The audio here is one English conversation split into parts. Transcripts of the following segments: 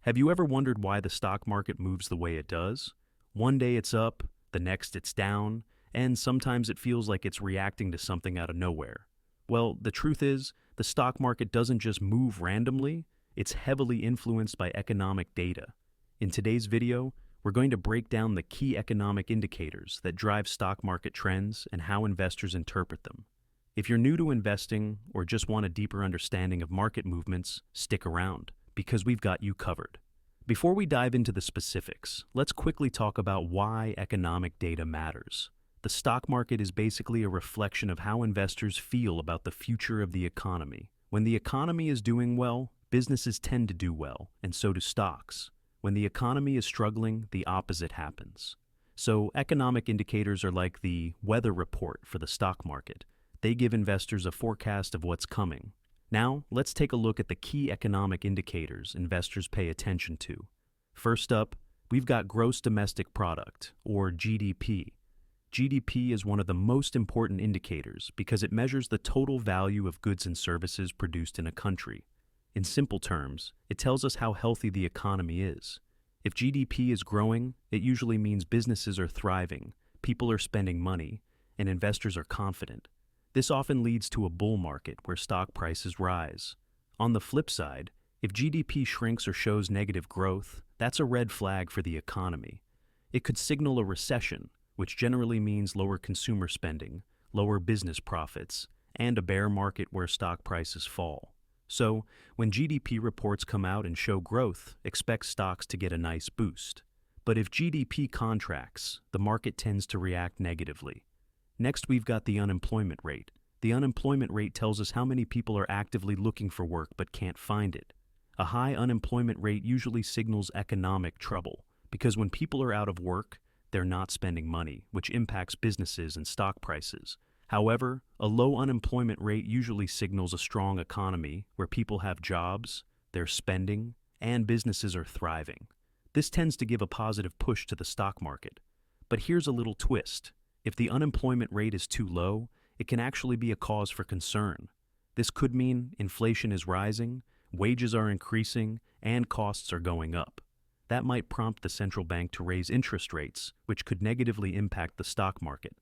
Have you ever wondered why the stock market moves the way it does? One day it's up, the next it's down, and sometimes it feels like it's reacting to something out of nowhere. Well, the truth is, the stock market doesn't just move randomly, it's heavily influenced by economic data. In today's video, we're going to break down the key economic indicators that drive stock market trends and how investors interpret them. If you're new to investing or just want a deeper understanding of market movements, stick around, because we've got you covered. Before we dive into the specifics, let's quickly talk about why economic data matters. The stock market is basically a reflection of how investors feel about the future of the economy. When the economy is doing well, businesses tend to do well, and so do stocks. When the economy is struggling, the opposite happens. So, economic indicators are like the weather report for the stock market. They give investors a forecast of what's coming. Now, let's take a look at the key economic indicators investors pay attention to. First up, we've got gross domestic product, or GDP. GDP is one of the most important indicators because it measures the total value of goods and services produced in a country. In simple terms, it tells us how healthy the economy is. If GDP is growing, it usually means businesses are thriving, people are spending money, and investors are confident. This often leads to a bull market where stock prices rise. On the flip side, if GDP shrinks or shows negative growth, that's a red flag for the economy. It could signal a recession, which generally means lower consumer spending, lower business profits, and a bear market where stock prices fall. So, when GDP reports come out and show growth, expect stocks to get a nice boost. But if GDP contracts, the market tends to react negatively. Next, we've got the unemployment rate. The unemployment rate tells us how many people are actively looking for work but can't find it. A high unemployment rate usually signals economic trouble, because when people are out of work, they're not spending money, which impacts businesses and stock prices. However, a low unemployment rate usually signals a strong economy where people have jobs, they're spending, and businesses are thriving. This tends to give a positive push to the stock market. But here's a little twist. If the unemployment rate is too low, it can actually be a cause for concern. This could mean inflation is rising, wages are increasing, and costs are going up. That might prompt the central bank to raise interest rates, which could negatively impact the stock market.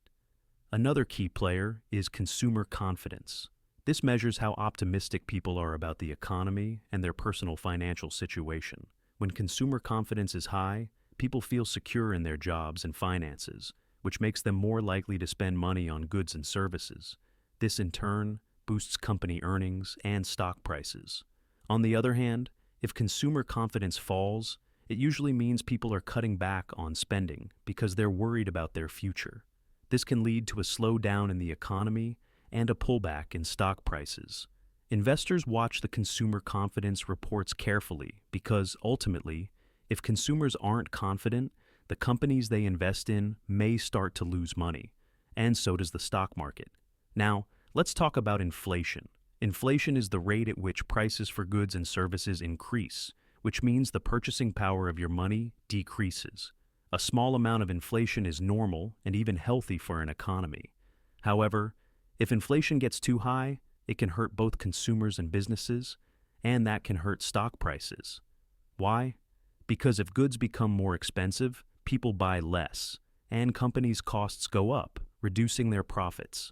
Another key player is consumer confidence. This measures how optimistic people are about the economy and their personal financial situation. When consumer confidence is high, people feel secure in their jobs and finances, which makes them more likely to spend money on goods and services. This, in turn, boosts company earnings and stock prices. On the other hand, if consumer confidence falls, it usually means people are cutting back on spending because they're worried about their future. This can lead to a slowdown in the economy and a pullback in stock prices. Investors watch the consumer confidence reports carefully because, ultimately, if consumers aren't confident, the companies they invest in may start to lose money, and so does the stock market. Now, let's talk about inflation. Inflation is the rate at which prices for goods and services increase, which means the purchasing power of your money decreases. A small amount of inflation is normal and even healthy for an economy. However, if inflation gets too high, it can hurt both consumers and businesses, and that can hurt stock prices. Why? Because if goods become more expensive, people buy less, and companies' costs go up, reducing their profits.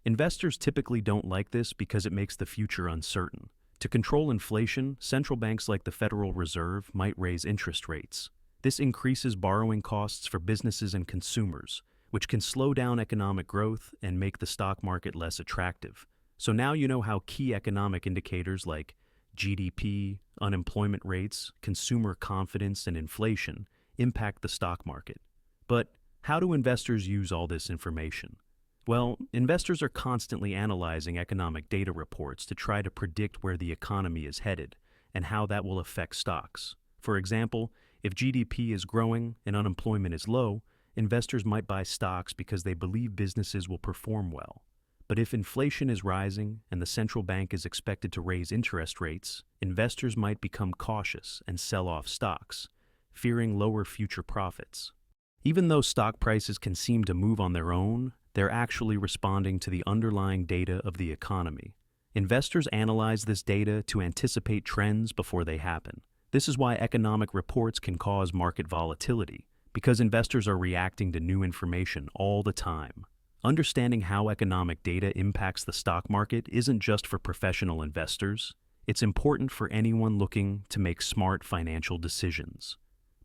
Investors typically don't like this because it makes the future uncertain. To control inflation, central banks like the Federal Reserve might raise interest rates. This increases borrowing costs for businesses and consumers, which can slow down economic growth and make the stock market less attractive. So now you know how key economic indicators like GDP, unemployment rates, consumer confidence, and inflation impact the stock market. But how do investors use all this information? Well, investors are constantly analyzing economic data reports to try to predict where the economy is headed and how that will affect stocks. For example, if GDP is growing and unemployment is low, investors might buy stocks because they believe businesses will perform well. But if inflation is rising and the central bank is expected to raise interest rates, investors might become cautious and sell off stocks, fearing lower future profits. Even though stock prices can seem to move on their own, they're actually responding to the underlying data of the economy. Investors analyze this data to anticipate trends before they happen. This is why economic reports can cause market volatility, because investors are reacting to new information all the time. Understanding how economic data impacts the stock market isn't just for professional investors, it's important for anyone looking to make smart financial decisions.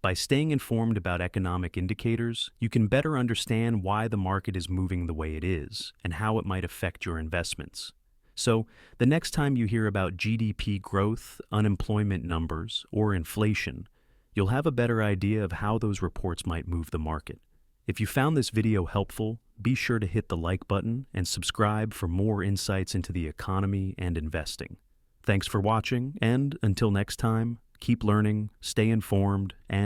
By staying informed about economic indicators, you can better understand why the market is moving the way it is and how it might affect your investments. So, the next time you hear about GDP growth, unemployment numbers, or inflation, you'll have a better idea of how those reports might move the market. If you found this video helpful, be sure to hit the like button and subscribe for more insights into the economy and investing. Thanks for watching, and until next time, keep learning, stay informed, and